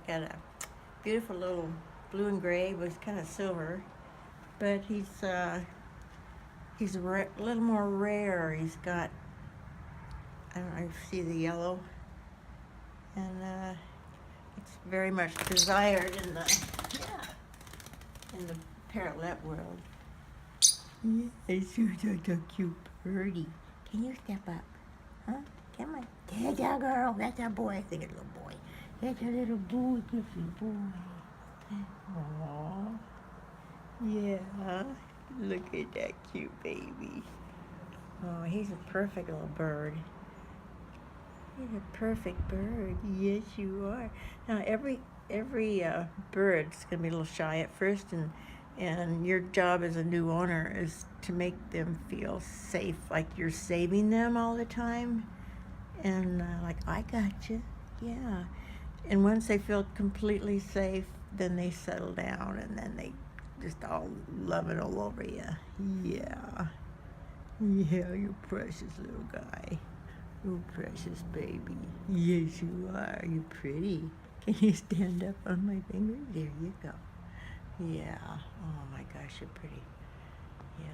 got a beautiful little blue and gray with kind of silver, but he's a little more rare. He's got, I don't know if you see the yellow, and it's very much desired in the parrotlet world. Yes, you're such a cute birdie. Can you step up? Huh? Come on. That's a girl. That's a boy. I think it's a little boy. That's a little boy. Good boy. Aww. Yeah. Look at that cute baby. Oh, he's a perfect little bird. He's a perfect bird. Yes, you are. Now, every bird's gonna be a little shy at first, and your job as a new owner is to make them feel safe, like you're saving them all the time, and like, I got you, yeah. And once they feel completely safe, then they settle down, and then they just all love it all over you. Yeah, you precious little guy. You precious baby. Yes, you are. You're pretty. Can you stand up on my finger? There you go. Yeah. Oh my gosh, you're pretty. Yeah.